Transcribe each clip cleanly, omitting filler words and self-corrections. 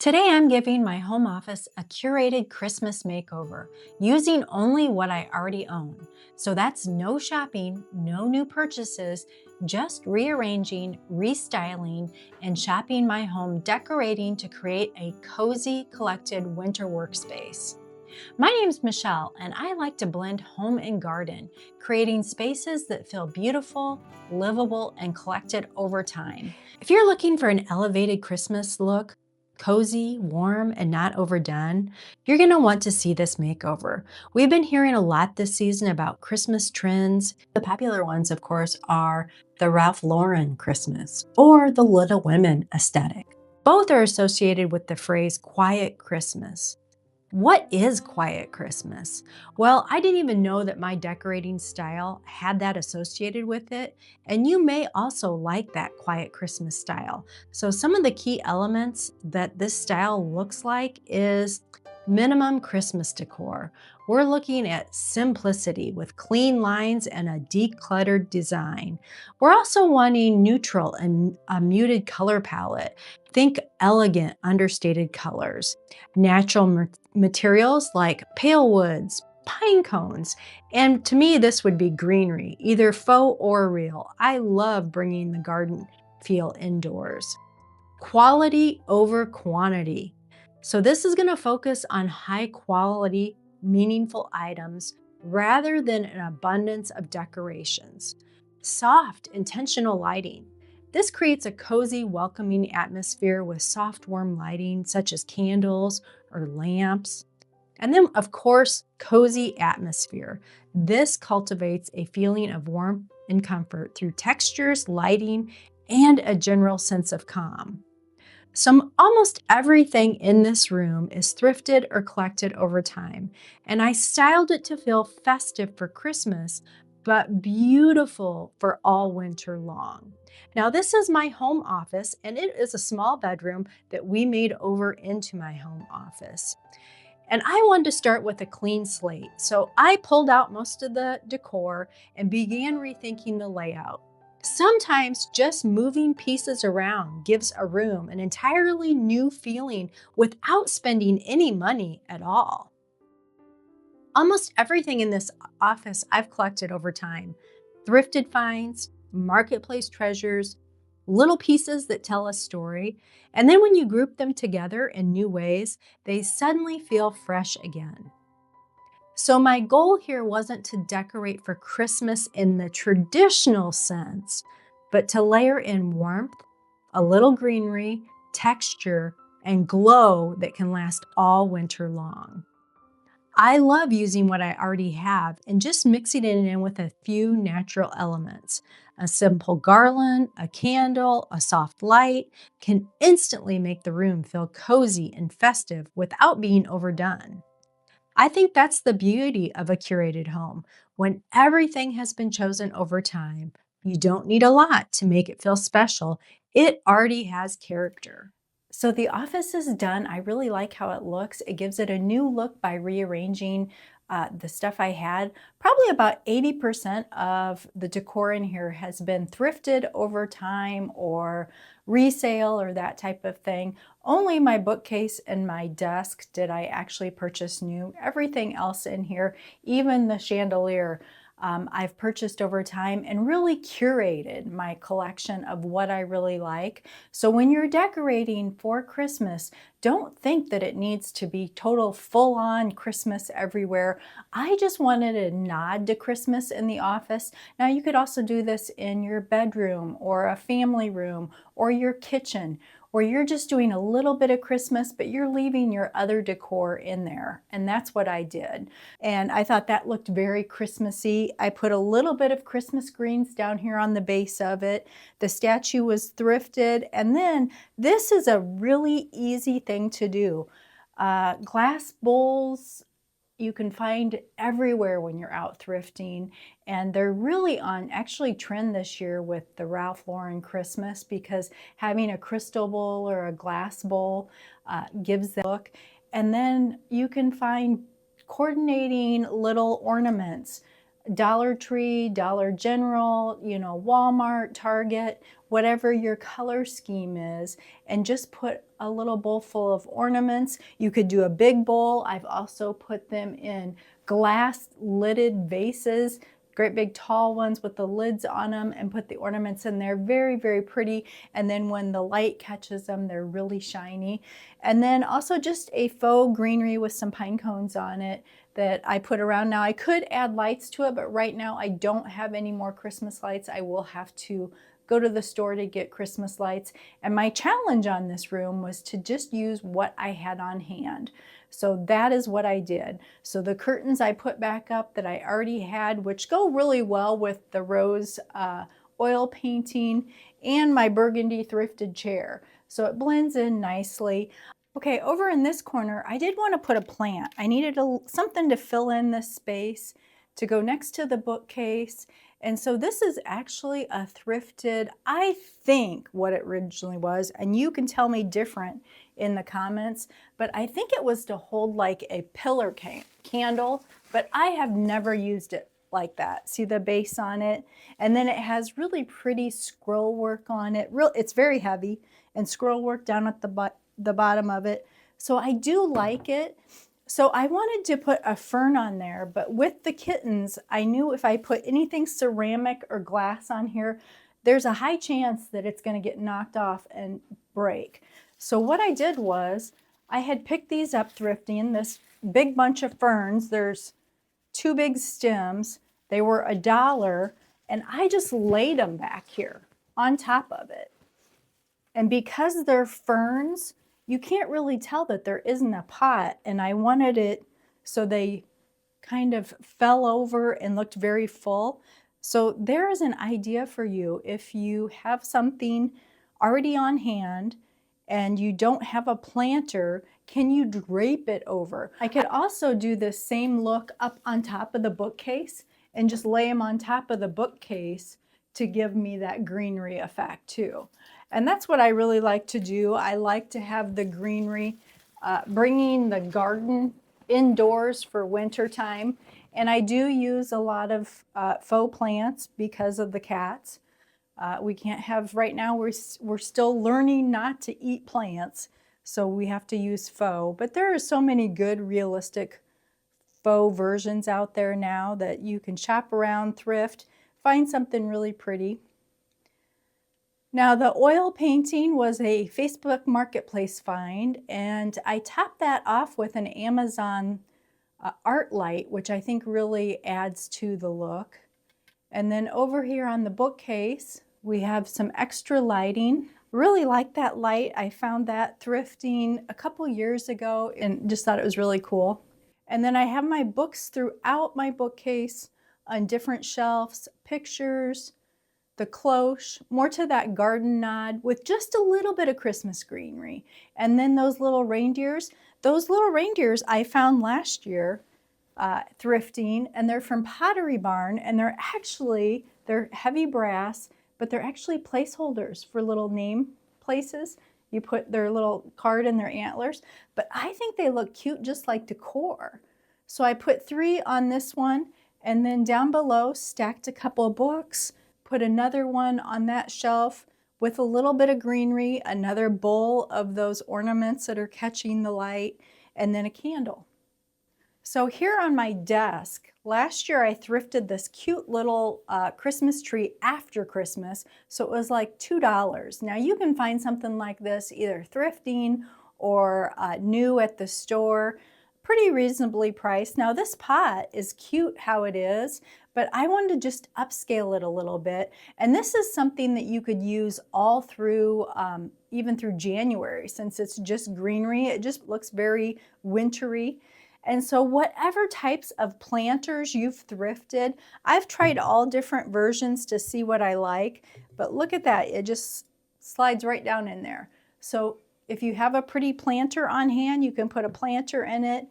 Today I'm giving my home office a curated Christmas makeover using only what I already own. So that's no shopping, no new purchases, just rearranging, restyling, and shopping my home decorating to create a cozy collected winter workspace. My name's Michelle, and I like to blend home and garden, creating spaces that feel beautiful, livable, and collected over time. If you're looking for an elevated Christmas look, cozy, warm, and not overdone, you're going to want to see this makeover. We've been hearing a lot this season about Christmas trends. The popular ones, of course, are the Ralph Lauren Christmas or the Little Women aesthetic. Both are associated with the phrase quiet Christmas. What is quiet Christmas? Well, I didn't even know that my decorating style had that associated with it, and you may also like that quiet Christmas style. So some of the key elements that this style looks like is minimum Christmas decor. We're looking at simplicity with clean lines and a decluttered design. We're also wanting neutral and a muted color palette. Think elegant, understated colors. Natural materials like pale woods, pine cones, and to me, this would be greenery, either faux or real. I love bringing the garden feel indoors. Quality over quantity. So this is going to focus on high quality, meaningful items rather than an abundance of decorations. Soft, intentional lighting. This creates a cozy, welcoming atmosphere with soft, warm lighting such as candles or lamps. And then, of course, cozy atmosphere. This cultivates a feeling of warmth and comfort through textures, lighting, and a general sense of calm. Almost everything in this room is thrifted or collected over time, and I styled it to feel festive for Christmas, but beautiful for all winter long. Now, this is my home office, and it is a small bedroom that we made over into my home office. And I wanted to start with a clean slate, so I pulled out most of the decor and began rethinking the layout. Sometimes just moving pieces around gives a room an entirely new feeling without spending any money at all. Almost everything in this office I've collected over time. Thrifted finds, marketplace treasures, little pieces that tell a story. And then when you group them together in new ways, they suddenly feel fresh again. So my goal here wasn't to decorate for Christmas in the traditional sense, but to layer in warmth, a little greenery, texture, and glow that can last all winter long. I love using what I already have and just mixing it in with a few natural elements. A simple garland, a candle, a soft light can instantly make the room feel cozy and festive without being overdone. I think that's the beauty of a curated home. When everything has been chosen over time, you don't need a lot to make it feel special. It already has character. So the office is done. I really like how it looks. It gives it a new look by rearranging the stuff I had. Probably about 80% of the decor in here has been thrifted over time or resale or that type of thing. Only my bookcase and my desk did I actually purchase new. Everything else in here, even the chandelier, I've purchased over time and really curated my collection of what I really like. So when you're decorating for Christmas, don't think that it needs to be total full-on Christmas everywhere. I just wanted a nod to Christmas in the office. Now you could also do this in your bedroom or a family room or your kitchen, where you're just doing a little bit of Christmas, but you're leaving your other decor in there. And that's what I did. And I thought that looked very Christmassy. I put a little bit of Christmas greens down here on the base of it. The statue was thrifted. And then this is a really easy thing to do. Glass bowls, you can find everywhere when you're out thrifting, and they're really on actually trend this year with the Ralph Lauren Christmas, because having a crystal bowl or a glass bowl gives the look. And then you can find coordinating little ornaments. Dollar Tree, Dollar General, Walmart, Target, whatever your color scheme is, and just put a little bowl full of ornaments. You could do a big bowl. I've also put them in glass lidded vases, great big tall ones with the lids on them, and put the ornaments in there. Very, very pretty. And then when the light catches them, they're really shiny. And then also just a faux greenery with some pine cones on it that I put around. Now I could add lights to it, but right now I don't have any more Christmas lights. I will have to go to the store to get Christmas lights. And my challenge on this room was to just use what I had on hand. So that is what I did. So the curtains I put back up that I already had, which go really well with the rose oil painting and my burgundy thrifted chair. So it blends in nicely. Okay, over in this corner, I did want to put a plant. I needed something to fill in this space to go next to the bookcase. And so this is actually a thrifted, I think what it originally was, and you can tell me different in the comments, but I think it was to hold like a pillar candle, but I have never used it like that. See the base on it? And then it has really pretty scroll work on it. It's very heavy, and scroll work down at the bottom of it. So I do like it. So I wanted to put a fern on there, but with the kittens, I knew if I put anything ceramic or glass on here, there's a high chance that it's going to get knocked off and break. So what I did was I had picked these up thrifting, this big bunch of ferns. There's 2 big stems. They were $1, and I just laid them back here on top of it. And because they're ferns, you can't really tell that there isn't a pot, and I wanted it so they kind of fell over and looked very full. So there is an idea for you. If you have something already on hand and you don't have a planter, can you drape it over? I could also do the same look up on top of the bookcase and just lay them on top of the bookcase to give me that greenery effect too. And that's what I really like to do. I like to have the greenery, bringing the garden indoors for winter time. And I do use a lot of faux plants because of the cats. We can't have, right now we're still learning not to eat plants, so we have to use faux. But there are so many good realistic faux versions out there now that you can shop around, thrift, find something really pretty. Now the oil painting was a Facebook Marketplace find, and I topped that off with an Amazon art light, which I think really adds to the look. And then over here on the bookcase, we have some extra lighting. Really like that light. I found that thrifting a couple years ago and just thought it was really cool. And then I have my books throughout my bookcase on different shelves, pictures, the cloche, more to that garden nod with just a little bit of Christmas greenery. And then those little reindeers I found last year thrifting, and they're from Pottery Barn, and they're heavy brass, but they're actually placeholders for little name places. You put their little card in their antlers, but I think they look cute just like decor. So I put 3 on this one, and then down below stacked a couple of books, put another one on that shelf with a little bit of greenery, another bowl of those ornaments that are catching the light, and then a candle. So here on my desk, last year I thrifted this cute little Christmas tree after Christmas, so it was like $2. Now you can find something like this either thrifting or new at the store, pretty reasonably priced. Now this pot is cute how it is, but I wanted to just upscale it a little bit. And this is something that you could use all through, even through January, since it's just greenery. It just looks very wintry. And so whatever types of planters you've thrifted, I've tried all different versions to see what I like, but look at that, it just slides right down in there. So if you have a pretty planter on hand, you can put a planter in it,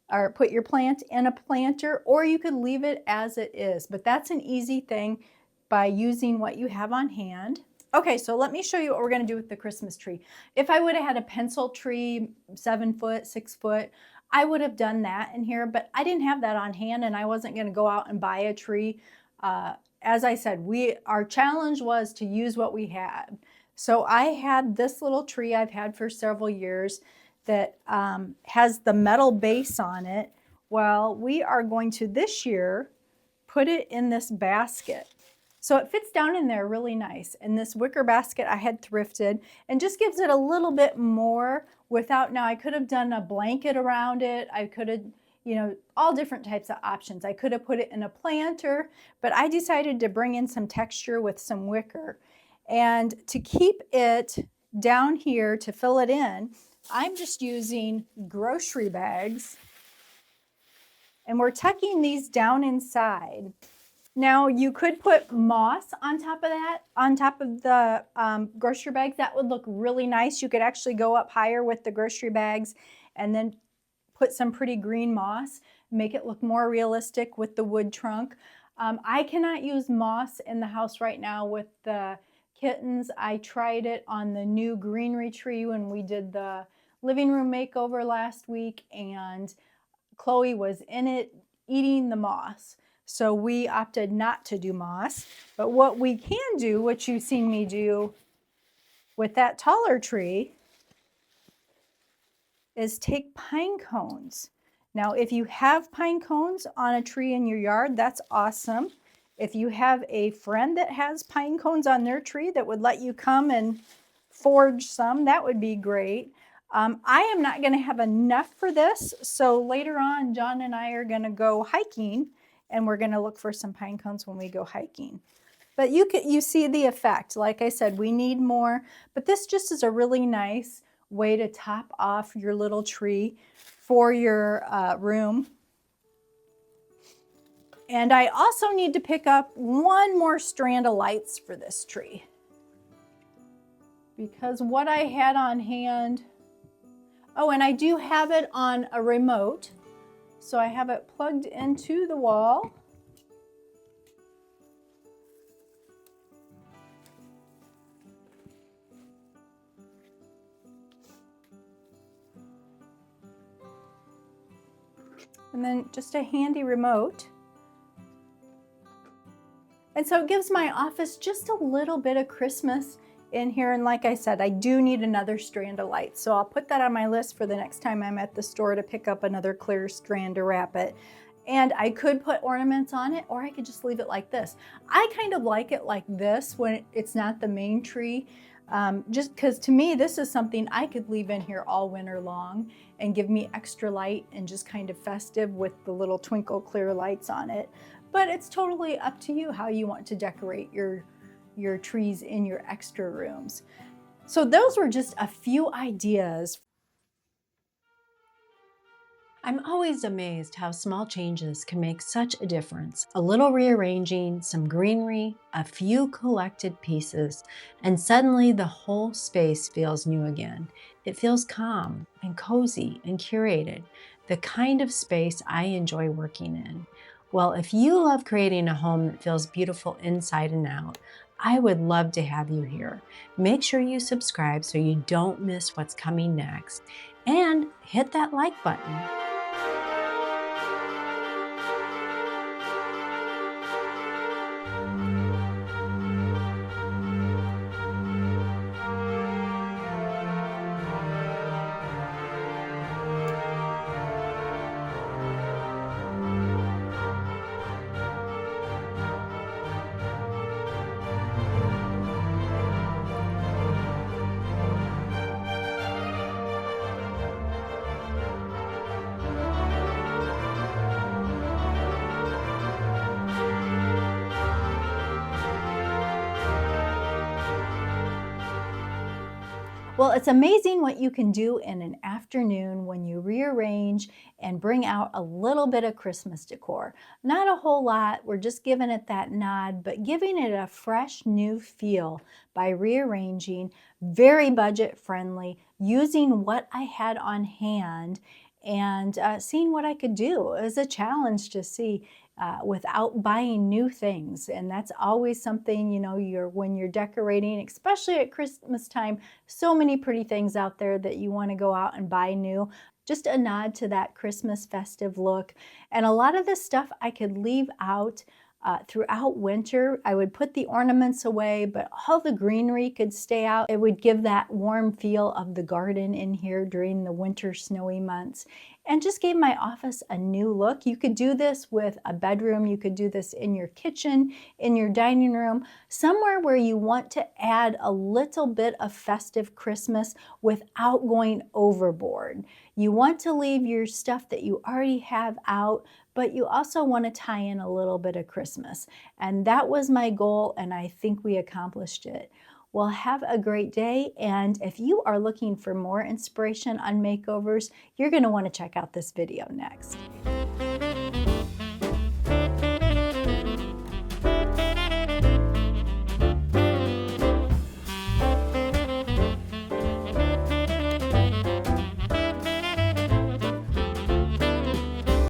or put your plant in a planter, or you could leave it as it is. But that's an easy thing by using what you have on hand. Okay, so let me show you what we're gonna do with the Christmas tree. If I would have had a pencil tree, 7 foot, 6 foot, I would have done that in here, but I didn't have that on hand, and I wasn't gonna go out and buy a tree as I said, our challenge was to use what we had. So I had this little tree I've had for several years that has the metal base on it. Well, we are going to this year put it in this basket. So it fits down in there really nice. And this wicker basket I had thrifted and just gives it a little bit more without, now I could have done a blanket around it. I could have, you know, all different types of options. I could have put it in a planter, but I decided to bring in some texture with some wicker. And to keep it down here, to fill it in, I'm just using grocery bags. And we're tucking these down inside. Now you could put moss on top of that, on top of the grocery bags. That would look really nice. You could actually go up higher with the grocery bags and then put some pretty green moss, make it look more realistic with the wood trunk. I cannot use moss in the house right now with the kittens. I tried it on the new greenery tree when we did the living room makeover last week, and Chloe was in it eating the moss. So we opted not to do moss. But what we can do, what you've seen me do with that taller tree, is take pine cones. Now, if you have pine cones on a tree in your yard, that's awesome. If you have a friend that has pine cones on their tree that would let you come and forge some, that would be great. I am not going to have enough for this, so later on, John and I are going to go hiking, and we're going to look for some pine cones when we go hiking. But you see the effect. Like I said, we need more, but this just is a really nice way to top off your little tree for your room. And I also need to pick up one more strand of lights for this tree, because what I had on hand, oh, and I do have it on a remote. So I have it plugged into the wall. And then just a handy remote. And so it gives my office just a little bit of Christmas in here. And like I said, I do need another strand of light. So I'll put that on my list for the next time I'm at the store to pick up another clear strand to wrap it. And I could put ornaments on it, or I could just leave it like this. I kind of like it like this when it's not the main tree. Just because to me, this is something I could leave in here all winter long and give me extra light and just kind of festive with the little twinkle clear lights on it. But it's totally up to you how you want to decorate your trees in your extra rooms. So those were just a few ideas. I'm always amazed how small changes can make such a difference. A little rearranging, some greenery, a few collected pieces, and suddenly the whole space feels new again. It feels calm and cozy and curated, the kind of space I enjoy working in. Well, if you love creating a home that feels beautiful inside and out, I would love to have you here. Make sure you subscribe so you don't miss what's coming next, and hit that like button. Well, it's amazing what you can do in an afternoon when you rearrange and bring out a little bit of Christmas decor. Not a whole lot, we're just giving it that nod, but giving it a fresh new feel by rearranging, very budget friendly, using what I had on hand and seeing what I could do. It was a challenge to see without buying new things. And that's always something, you know, when you're decorating, especially at Christmas time, so many pretty things out there that you want to go out and buy new. Just a nod to that Christmas festive look. And a lot of this stuff I could leave out throughout winter. I would put the ornaments away, but all the greenery could stay out. It would give that warm feel of the garden in here during the winter snowy months, and just gave my office a new look. You could do this with a bedroom. You could do this in your kitchen, in your dining room, somewhere where you want to add a little bit of festive Christmas without going overboard. You want to leave your stuff that you already have out, but you also want to tie in a little bit of Christmas. And that was my goal, and I think we accomplished it. Well, have a great day, and if you are looking for more inspiration on makeovers, you're going to want to check out this video next.